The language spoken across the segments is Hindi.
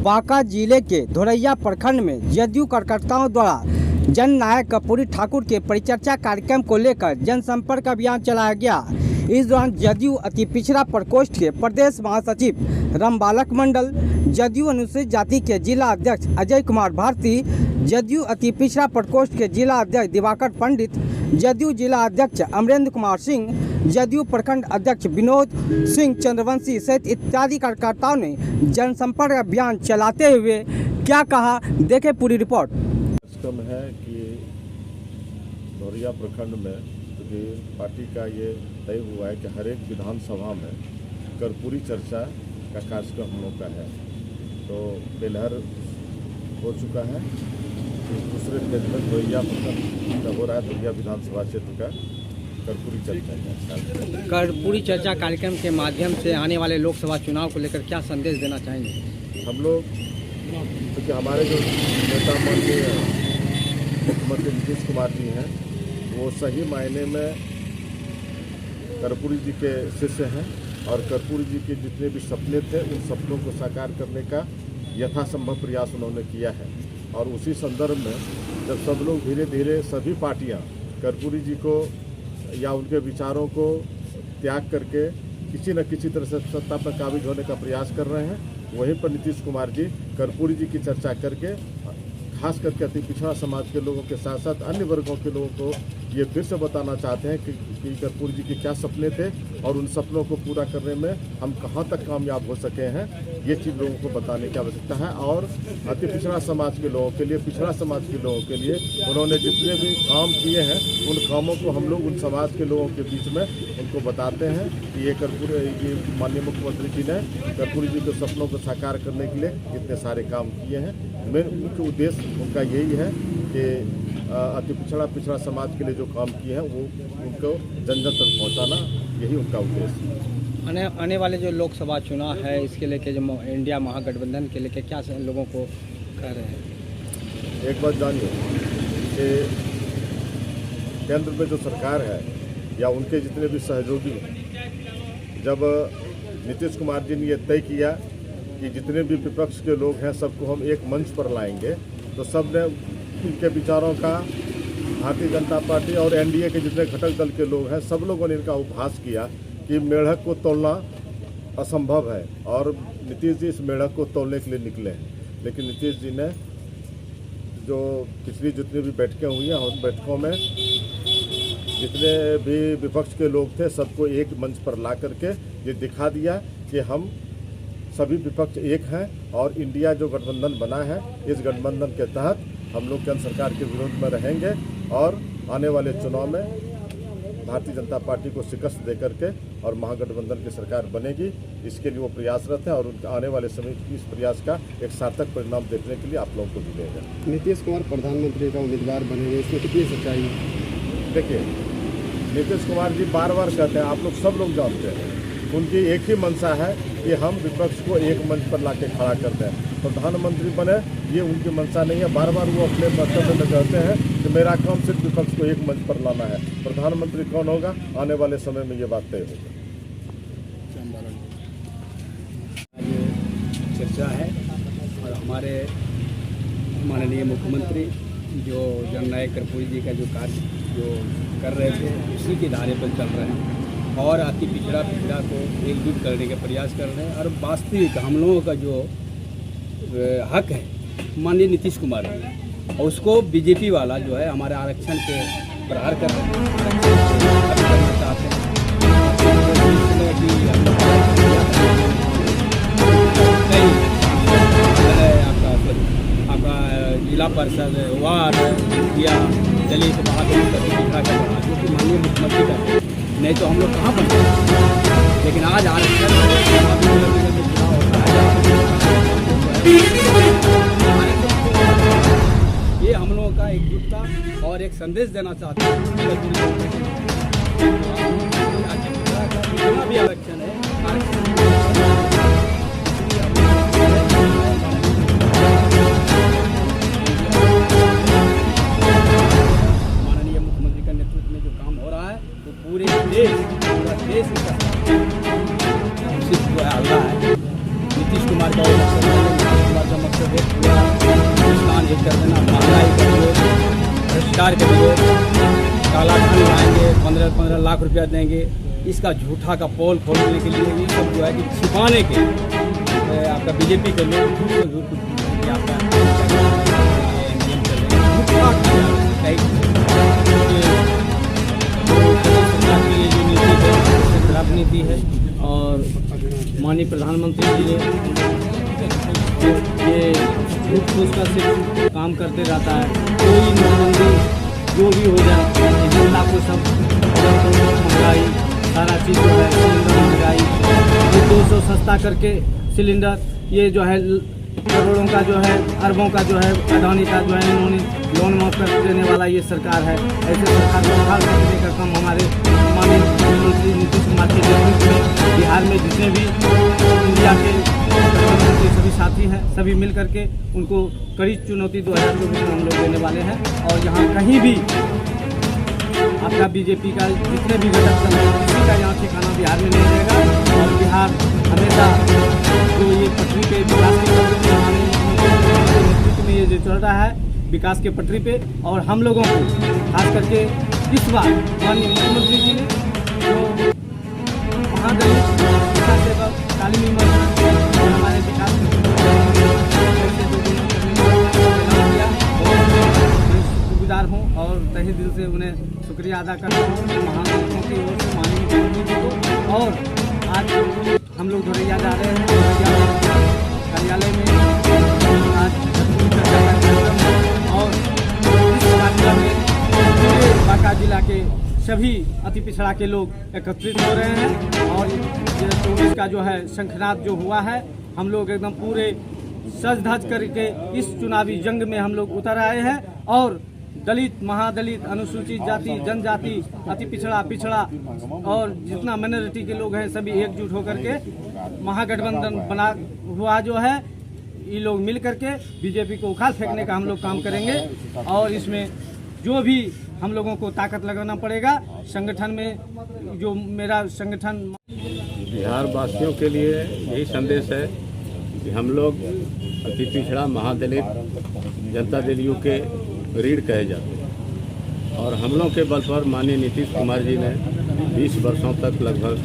बांका जिले के धोरैया प्रखंड में जदयू कार्यकर्ताओं द्वारा जन नायक कर्पूरी ठाकुर के परिचर्चा कार्यक्रम को लेकर जनसंपर्क अभियान चलाया गया। इस दौरान जदयू अति पिछड़ा प्रकोष्ठ के प्रदेश महासचिव रामबालक मंडल, जदयू अनुसूचित जाति के जिला अध्यक्ष अजय कुमार भारती, जदयू अति पिछड़ा प्रकोष्ठ के जिला अध्यक्ष दिवाकर पंडित, जदयू जिला अध्यक्ष अमरेंद्र कुमार सिंह, जदयू प्रखंड अध्यक्ष विनोद सिंह चंद्रवंशी सहित इत्यादि कार्यकर्ताओं ने जनसंपर्क अभियान चलाते हुए क्या कहा, देखें पूरी रिपोर्ट। है कि धोरैया प्रखंड में क्योंकि पार्टी का ये तय हुआ है कि हर एक विधानसभा में कर्पूरी चर्चा का कार्यक्रम हम लोग का है। तो बेलहर हो चुका है, दूसरे फेज में धोरैया प्रखंड हो रहा है। धोरैया विधानसभा क्षेत्र का कर्पूरी चर्चा कर्पूरी चर्चा कार्यक्रम के माध्यम से आने वाले लोकसभा चुनाव को लेकर क्या संदेश देना चाहेंगे? हम लोग क्योंकि हमारे जो नेता माननीय मुख्यमंत्री नीतीश कुमार जी हैं, वो सही मायने में कर्पूरी जी के शिष्य हैं और कर्पूरी जी के जितने भी सपने थे उन सपनों को साकार करने का यथासंभव प्रयास उन्होंने किया है। और उसी संदर्भ में जब सब लोग धीरे धीरे सभी पार्टियां कर्पूरी जी को या उनके विचारों को त्याग करके किसी न किसी तरह से सत्ता पर काबिज होने का प्रयास कर रहे हैं, वहीं पर नीतीश कुमार जी कर्पूरी जी की चर्चा करके खास करके अति पिछड़ा समाज के लोगों के साथ साथ अन्य वर्गों के लोगों को ये फिर से बताना चाहते हैं कि कर्पूरी जी के क्या सपने थे और उन सपनों को पूरा करने में हम कहां तक कामयाब हो सके हैं, ये चीज़ लोगों को बताने की आवश्यकता है। और अति पिछड़ा समाज के लोगों के लिए, पिछड़ा समाज के लोगों के लिए उन्होंने जितने भी काम किए हैं उन कामों को हम लोग उन समाज के लोगों के बीच में उनको बताते हैं कि ये कर्पूरी माननीय मुख्यमंत्री जी ने कर्पूरी जी के सपनों को साकार करने के लिए इतने सारे काम किए हैं। मेन मुख्य उद्देश्य उनका यही है कि अति पिछड़ा समाज के लिए जो काम किए हैं वो उनको जन जन तक पहुंचाना, यही उनका उद्देश्य है। आने वाले जो लोकसभा चुनाव है इसके लेके जो इंडिया महागठबंधन के लेके क्या लोगों को कह रहे हैं? एक बात जानिए कि केंद्र में जो सरकार है या उनके जितने भी सहयोगी, जब नीतीश कुमार जी ने ये तय किया कि जितने भी विपक्ष के लोग हैं सबको हम एक मंच पर लाएंगे, तो सब ने उनके विचारों का भारतीय जनता पार्टी और एनडीए के जितने घटक दल के लोग हैं सब लोगों ने इनका उपहास किया कि मेढक को तोड़ना असंभव है और नीतीश जी इस मेढक को तोड़ने के लिए निकले हैं। लेकिन नीतीश जी ने जो पिछली जितनी भी बैठकें हुई हैं उन बैठकों में जितने भी विपक्ष के लोग थे सबको एक मंच पर ला करके ये दिखा दिया कि हम सभी विपक्ष एक हैं और इंडिया जो गठबंधन बना है इस गठबंधन के तहत हम लोग केंद्र सरकार के विरोध में रहेंगे और आने वाले चुनाव में भारतीय जनता पार्टी को शिकस्त दे करके और महागठबंधन की सरकार बनेगी, इसके लिए वो प्रयासरत है और आने वाले समय इस प्रयास का एक सार्थक परिणाम देखने के लिए आप लोगों को मिलेगा। नीतीश कुमार प्रधानमंत्री का उम्मीदवार बनेंगे, इसमें कितनी सच्चाई है? देखिए, नीतीश कुमार जी बार बार कहते हैं, आप लोग सब लोग जानते हैं, उनकी एक ही मंशा है कि हम विपक्ष को एक मंच पर लाके खड़ा कर दें, प्रधानमंत्री बने, ये उनकी मंशा नहीं है। बार बार वो अपने वक्तव्य में कहते हैं कि मेरा काम सिर्फ विपक्ष को एक मंच पर लाना है। प्रधानमंत्री कौन होगा, आने वाले समय में ये बात तय होगी। चर्चा है और हमारे माननीय मुख्यमंत्री जो जननायक कर्पूरी जी का जो कार्य जो कर रहे थे उसी के धारे पर चल रहे हैं और अति पिछड़ा को एकजुट करने का प्रयास कर रहे हैं। और वास्तविक हम लोगों का जो हक है माननीय नीतीश कुमार जी, और उसको बीजेपी वाला जो है हमारे आरक्षण के प्रहार कर रहे हैं, करना चाहते हैं। आपका जिला परिषद वार्ड या दलित महादेव जो कि माननीय मुख्यमंत्री का, नहीं तो हम लोग कहाँ बनते। लेकिन आज आरक्षण ये हम लोगों का एकजुटता और एक संदेश देना चाहते हैं। जितना भी आरक्षण है माननीय मुख्यमंत्री का नेतृत्व में जो काम हो रहा है वो पूरा देश जो है अल्लाह है। नीतीश कुमार का प्रचार करेंगे, काला धन लाएंगे, 15-15 लाख रुपया देंगे, इसका झूठा का पोल खोलने के लिए ये सब जो है कि छिपाने के आपका बीजेपी के लोग झूठ से झूठ कि आपका नियम चलेगा, झूठा किया सरकार की ये जो नीति है सबसे खराब नीति है। और माननीय प्रधानमंत्री जी ने ये झूठ फूस का सिर्फ काम करते रहता है। कोई नोटबंदी जो भी हो जाए, जिला को सब महंगाई सारा चीज़ जो है, सिलेंडर महंगाई, ये 200 सस्ता करके सिलेंडर, ये जो है करोड़ों का जो है, अरबों का जो है, अडानी का जो है इन्होंने लोन माफ कर देने वाला ये सरकार है। ऐसे सरकार को उखाड़ फेंकने का काम हमारे माननीय मुख्यमंत्री नीतीश कुमार के नेतृत्व में बिहार में जितने भी इंडिया के प्रधानमंत्री सभी साथी हैं, सभी मिल करके उनको कड़ी चुनौती 2024 में हम लोग देने वाले हैं। और यहाँ कहीं भी आपका बीजेपी का जितने भी घटक दल हैं, किसी का यहाँ ठिकाना बिहार में नहीं रहेगा। और बिहार हमेशा जो ये पटरी पे विकास की पटरी पे माननीय मुख्यमंत्री के नेतृत्व में ये जो चल रहा है विकास के पटरी पे, और हम लोगों को खास करके इस बार माननीय मुख्यमंत्री जी ने जो महादलित शिक्षा सेवक तालीमी मजदूर और हमारे विकास शुक्रगुजार हूँ और तहे दिल से उन्हें शुक्रिया अदा करता हूँ महादलितों की ओर से माननीय मुख्यमंत्री जी को। और आज हम लोग धोरैया जा रहे हैं, धोरैया कार्यालय में आज चर्चा का कार्यक्रम है और इस कार्यक्रम में पूरे बांका जिला के सभी अति पिछड़ा के लोग एकत्रित हो रहे हैं। और ये 24 का जो है शंखनाद जो हुआ है, हम लोग एकदम पूरे सज धज करके इस चुनावी जंग में हम लोग उतर आए हैं। और दलित, महादलित, अनुसूचित जाति, जनजाति, अति पिछड़ा, पिछड़ा और जितना माइनॉरिटी के लोग हैं सभी एकजुट होकर के महागठबंधन बना हुआ जो है, ये लोग मिल करके बीजेपी को उखाड़ फेंकने का हम लोग काम करेंगे। और इसमें जो भी हम लोगों को ताकत लगाना पड़ेगा संगठन में, जो मेरा संगठन बिहार वासियों के लिए यही संदेश है कि हम लोग अति पिछड़ा, महादलित, जनता दल यू के रीढ़ कहे जाते हैं और हमलों के बल पर माननीय नीतीश कुमार जी ने 20 वर्षों तक लगभग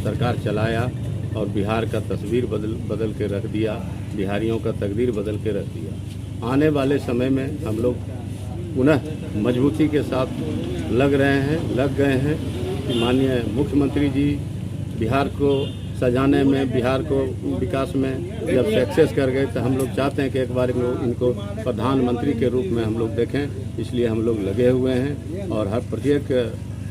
सरकार चलाया और बिहार का तस्वीर बदल के रख दिया, बिहारियों का तकदीर बदल के रख दिया। आने वाले समय में हम लोग पुनः मजबूती के साथ लग गए हैं कि माननीय मुख्यमंत्री जी बिहार को सजाने में, बिहार को विकास में जब सक्सेस कर गए तो हम लोग चाहते हैं कि एक बार इनको प्रधानमंत्री के रूप में हम लोग देखें। इसलिए हम लोग लगे हुए हैं और हर प्रत्येक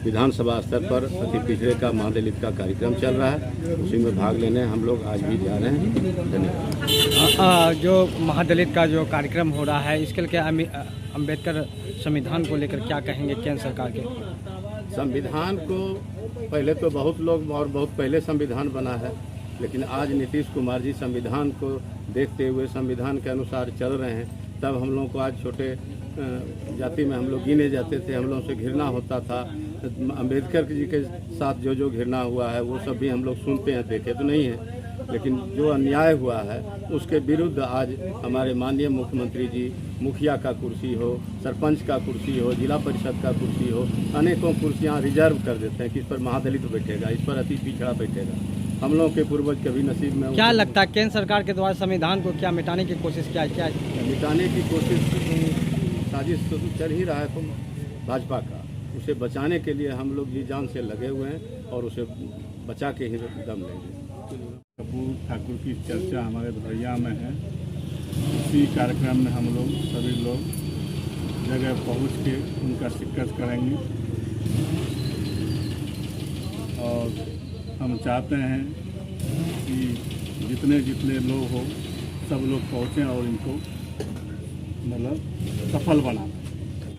विधानसभा स्तर पर अति पिछड़े का, महादलित का कार्यक्रम चल रहा है, उसी में भाग लेने हम लोग आज भी जा रहे हैं। धन्यवाद। जो महादलित का जो कार्यक्रम हो रहा है, इसके लिए अम्बेडकर संविधान को लेकर क्या कहेंगे केंद्र सरकार के? संविधान को पहले तो बहुत लोग और बहुत पहले संविधान बना है, लेकिन आज नीतीश कुमार जी संविधान को देखते हुए संविधान के अनुसार चल रहे हैं। तब हम लोगों को आज छोटे जाति में हम लोग गिने जाते थे, हम लोगों से घृणा होता था। अम्बेडकर जी के साथ जो घृणा हुआ है वो सब भी हम लोग सुनते हैं, देखे तो नहीं है, लेकिन जो अन्याय हुआ है उसके विरुद्ध आज हमारे माननीय मुख्यमंत्री जी मुखिया का कुर्सी हो, सरपंच का कुर्सी हो, जिला परिषद का कुर्सी हो, अनेकों कुर्सियां रिजर्व कर देते हैं कि इस पर महादलित बैठेगा, इस पर अति पिछड़ा बैठेगा। हम लोगों के पूर्वज कभी नसीब में क्या लगता है केंद्र सरकार के द्वारा संविधान को क्या मिटाने की कोशिश क्या मिटाने की कोशिश साजिश तो चल ही रहा है, तो भाजपा का उसे बचाने के लिए हम लोग जी जान से लगे हुए हैं और उसे बचा के ही दम लेंगे। कर्पूरी ठाकुर की चर्चा हमारे धोरैया में है। इसी कार्यक्रम में हम लोग सभी लोग जगह पहुंच के उनका शिरकत करेंगे और हम चाहते हैं कि जितने लोग हो सब लोग पहुँचें और इनको मतलब सफल बनाएं।